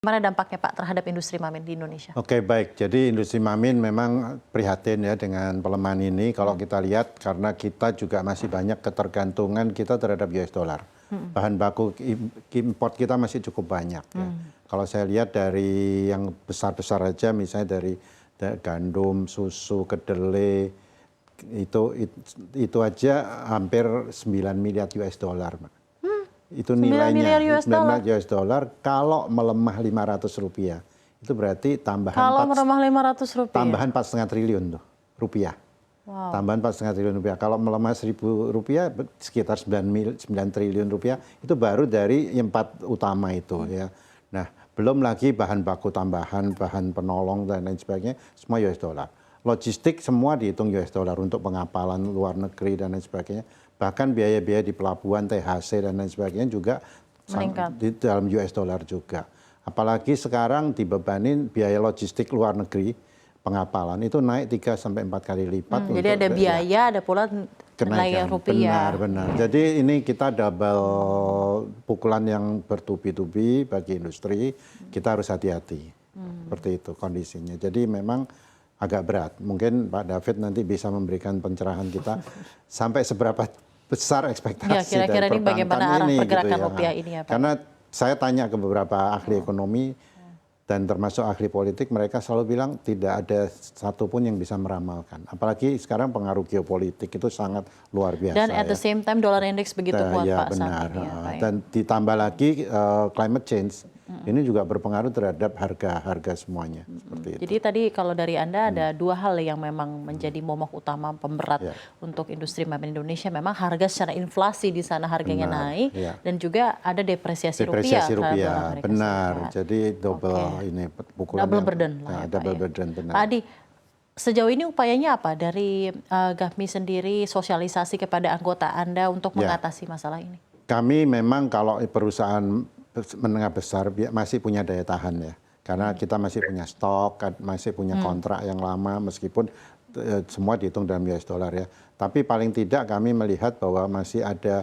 Mana dampaknya Pak terhadap industri Mamin di Indonesia? Oke, baik. Jadi industri Mamin memang prihatin ya dengan pelemahan ini. Kalau kita lihat karena kita juga masih banyak ketergantungan kita terhadap US dollar. Bahan baku import kita masih cukup banyak ya. Kalau saya lihat dari yang besar-besar aja misalnya dari gandum, susu, kedelai itu aja hampir 9 miliar US dollar. Itu nilainya 9 miliar US dollar kalau melemah 500 rupiah. Itu berarti tambahan kalau melemah 500 rupiah. Tambahan 4,5 triliun tuh rupiah. Wow. Tambahan 4,5 triliun rupiah. Kalau melemah 1.000 rupiah sekitar 9 triliun rupiah itu baru dari 4 utama itu ya. Nah, belum lagi bahan baku tambahan, bahan penolong dan lain sebagainya semua US dollar. Logistik semua dihitung US dollar untuk pengapalan luar negeri dan lain sebagainya. Bahkan biaya-biaya di pelabuhan, THC dan lain sebagainya juga meningkat di dalam US dollar juga. Apalagi sekarang dibebanin biaya logistik luar negeri, pengapalan itu naik 3-4 kali lipat. Jadi ada biaya, ada pula nilai rupiah. Benar. Jadi ini kita double pukulan yang bertubi-tubi bagi industri, kita harus hati-hati. Seperti itu kondisinya. Jadi memang agak berat. Mungkin Pak David nanti bisa memberikan pencerahan kita sampai seberapa besar ekspektasi ya, kira-kira dari ini bagaimana arah pergerakan gitu ya. rupiah ini ya Pak? Karena saya tanya ke beberapa ahli ekonomi dan termasuk ahli politik, mereka selalu bilang tidak ada satupun yang bisa meramalkan. Apalagi sekarang pengaruh geopolitik itu sangat luar biasa. Dan at the same time dollar index begitu kuat ya, Pak benar. saat ini. Ya, Pak, dan ditambah lagi climate change. Ini juga berpengaruh terhadap harga semuanya. Seperti itu. Jadi tadi kalau dari Anda ada dua hal yang memang menjadi momok utama pemberat untuk industri Mamin Indonesia. Memang harga secara inflasi di sana harganya naik dan juga ada depresiasi rupiah. Benar. Jadi double ini pukulan. Double burden. Double burden, benar. Pak Adi, sejauh ini upayanya apa dari GAFMI sendiri, sosialisasi kepada anggota Anda untuk mengatasi masalah ini? Kami memang kalau perusahaan menengah besar masih punya daya tahan ya, karena kita masih punya stok, masih punya kontrak yang lama meskipun semua dihitung dalam US dollar ya. Tapi paling tidak kami melihat bahwa masih ada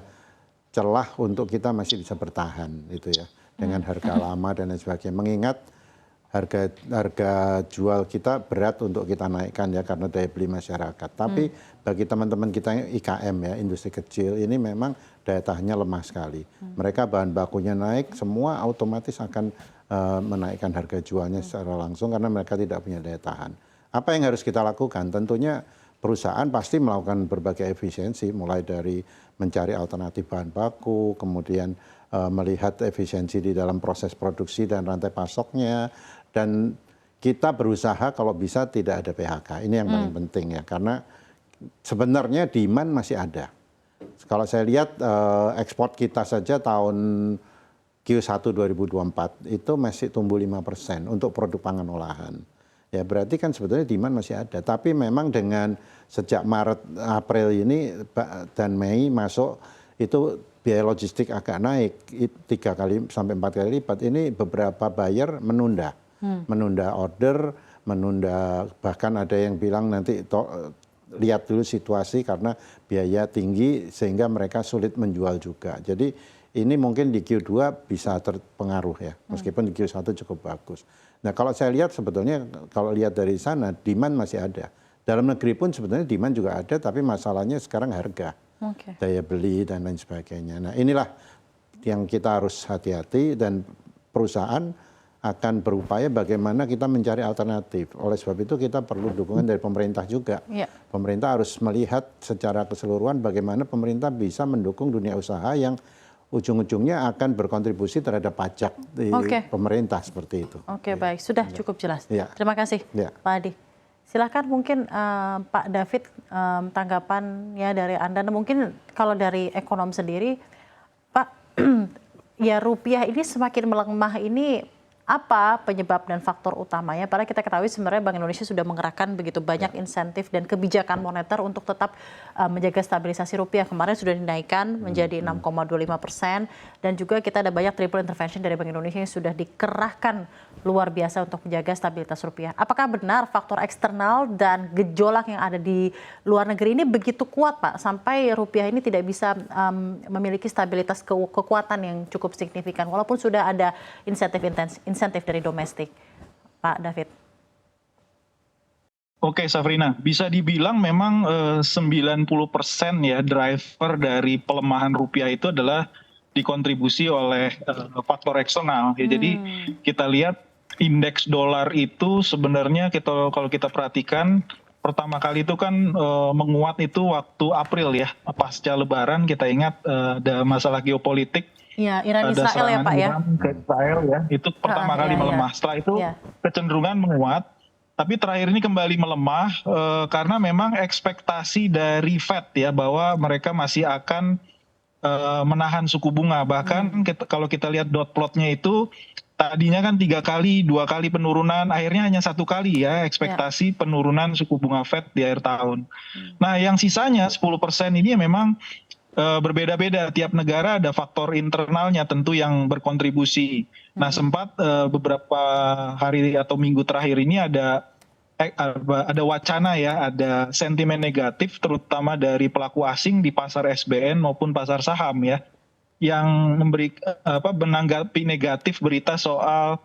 celah untuk kita masih bisa bertahan itu ya dengan harga lama dan lain sebagainya. Mengingat harga jual kita berat untuk kita naikkan ya karena daya beli masyarakat. Tapi bagi teman-teman kita yang IKM ya, industri kecil ini memang daya tahannya lemah sekali. Mereka bahan bakunya naik, semua otomatis akan menaikkan harga jualnya secara langsung karena mereka tidak punya daya tahan. Apa yang harus kita lakukan? Tentunya perusahaan pasti melakukan berbagai efisiensi, mulai dari mencari alternatif bahan baku, kemudian melihat efisiensi di dalam proses produksi dan rantai pasoknya, dan kita berusaha kalau bisa tidak ada PHK. Ini yang paling penting ya, karena sebenarnya demand masih ada. Kalau saya lihat ekspor kita saja tahun Q1 2024 itu masih tumbuh 5% untuk produk pangan olahan. Ya berarti kan sebetulnya demand masih ada. Tapi memang dengan sejak Maret, April ini dan Mei masuk itu biaya logistik agak naik 3 kali sampai 4 kali lipat. Ini beberapa buyer menunda order, menunda, bahkan ada yang bilang nanti lihat dulu situasi karena biaya tinggi sehingga mereka sulit menjual juga. Jadi ini mungkin di Q2 bisa terpengaruh ya, meskipun di Q1 cukup bagus. Nah kalau saya lihat sebetulnya kalau lihat dari sana demand masih ada. Dalam negeri pun sebetulnya demand juga ada, tapi masalahnya sekarang harga, daya beli dan lain sebagainya. Nah inilah yang kita harus hati-hati dan perusahaan akan berupaya bagaimana kita mencari alternatif. Oleh sebab itu kita perlu dukungan dari pemerintah juga. Pemerintah harus melihat secara keseluruhan bagaimana pemerintah bisa mendukung dunia usaha yang ujung-ujungnya akan berkontribusi terhadap pajak di pemerintah seperti itu. Baik. Sudah cukup jelas. Terima kasih Pak Adi. Silakan mungkin Pak David tanggapan ya dari Anda. Mungkin kalau dari ekonom sendiri, Pak, ya rupiah ini semakin melemah ini apa penyebab dan faktor utamanya? Padahal kita ketahui sebenarnya Bank Indonesia sudah mengerahkan begitu banyak insentif dan kebijakan moneter untuk tetap menjaga stabilisasi rupiah. Kemarin sudah dinaikkan menjadi 6,25% dan juga kita ada banyak triple intervention dari Bank Indonesia yang sudah dikerahkan luar biasa untuk menjaga stabilitas rupiah. Apakah benar faktor eksternal dan gejolak yang ada di luar negeri ini begitu kuat Pak sampai rupiah ini tidak bisa memiliki stabilitas kekuatan yang cukup signifikan walaupun sudah ada insentif insentif dari domestik, Pak David? Oke, Safrina, bisa dibilang memang 90% ya driver dari pelemahan rupiah itu adalah dikontribusi oleh faktor eksternal. Ya, jadi kita lihat indeks dolar itu sebenarnya kalau kita perhatikan pertama kali itu kan menguat itu waktu April ya, pasca Lebaran. Kita ingat ada masalah geopolitik. Ya, Iran ada Israel ya serangan Pak ya. Iran ke Israel ya, itu pertama kali melemah. Setelah itu kecenderungan menguat, tapi terakhir ini kembali melemah karena memang ekspektasi dari Fed ya bahwa mereka masih akan menahan suku bunga. Bahkan kalau kita lihat dot plotnya itu tadinya kan 2 kali penurunan, akhirnya hanya 1 kali ya ekspektasi penurunan suku bunga Fed di akhir tahun. Nah yang sisanya 10% ini memang berbeda-beda, tiap negara ada faktor internalnya tentu yang berkontribusi. Nah sempat beberapa hari atau minggu terakhir ini ada wacana ya, ada sentimen negatif terutama dari pelaku asing di pasar SBN maupun pasar saham ya, yang menanggapi negatif berita soal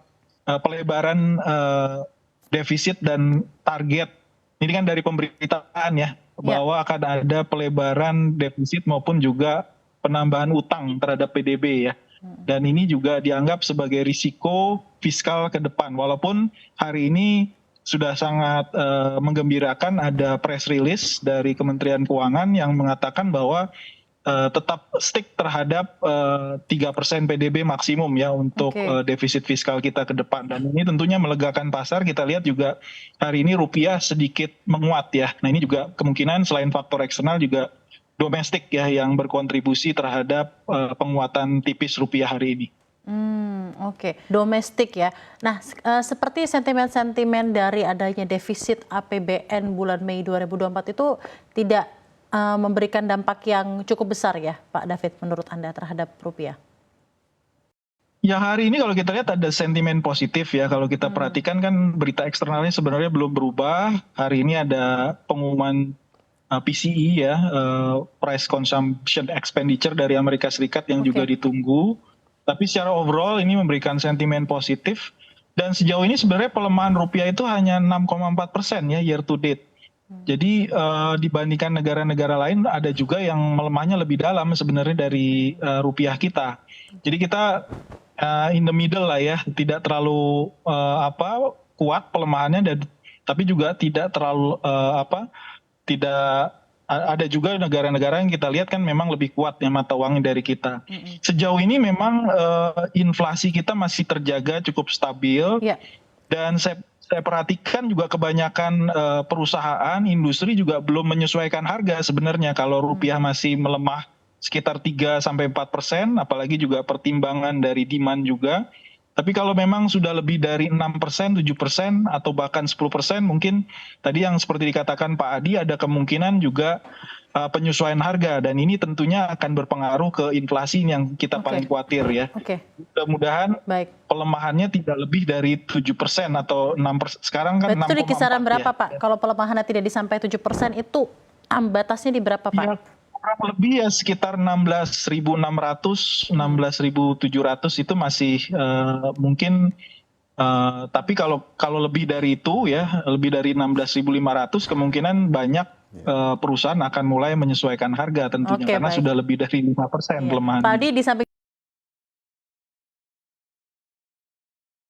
pelebaran defisit dan target. Ini kan dari pemberitaan ya, bahwa akan ada pelebaran defisit maupun juga penambahan utang terhadap PDB ya. Dan ini juga dianggap sebagai risiko fiskal ke depan. Walaupun hari ini sudah sangat menggembirakan, ada press release dari Kementerian Keuangan yang mengatakan bahwa tetap stick terhadap 3% PDB maksimum ya untuk defisit fiskal kita ke depan. Dan ini tentunya melegakan pasar. Kita lihat juga hari ini rupiah sedikit menguat ya. Nah ini juga kemungkinan selain faktor eksternal juga domestik ya yang berkontribusi terhadap penguatan tipis rupiah hari ini. Oke, domestik ya. Nah, seperti sentimen-sentimen dari adanya defisit APBN bulan Mei 2024 itu tidak memberikan dampak yang cukup besar ya, Pak David, menurut Anda terhadap rupiah? Ya hari ini kalau kita lihat ada sentimen positif ya. Kalau kita perhatikan kan berita eksternalnya sebenarnya belum berubah. Hari ini ada pengumuman PCE ya, Price Consumption Expenditure dari Amerika Serikat yang juga ditunggu. Tapi secara overall ini memberikan sentimen positif. Dan sejauh ini sebenarnya pelemahan rupiah itu hanya 6,4% ya year to date. Jadi dibandingkan negara-negara lain ada juga yang melemahnya lebih dalam sebenarnya dari rupiah kita. Jadi kita in the middle lah ya, tidak terlalu kuat pelemahannya, tapi juga tidak terlalu tidak. Ada juga negara-negara yang kita lihat kan memang lebih kuat ya mata uangnya dari kita. Sejauh ini memang inflasi kita masih terjaga cukup stabil. Dan saya perhatikan juga kebanyakan perusahaan, industri juga belum menyesuaikan harga sebenarnya. Kalau rupiah masih melemah sekitar 3-4%, apalagi juga pertimbangan dari demand juga. Tapi kalau memang sudah lebih dari 6%, 7%, atau bahkan 10%, mungkin tadi yang seperti dikatakan Pak Adi, ada kemungkinan juga penyesuaian harga. Dan ini tentunya akan berpengaruh ke inflasi yang kita paling khawatir ya. Mudah-mudahan pelemahannya tidak lebih dari 7% atau 6%. Sekarang kan 6,4%. Itu di kisaran berapa Pak? Kalau pelemahannya tidak sampai 7%, itu batasnya di berapa Pak? Ya, kurang lebih ya sekitar 16.600, 16.700 itu masih mungkin, tapi kalau lebih dari itu ya, lebih dari 16.500 kemungkinan banyak perusahaan akan mulai menyesuaikan harga tentunya, karena sudah lebih dari 5% pelemahan. Tadi di samping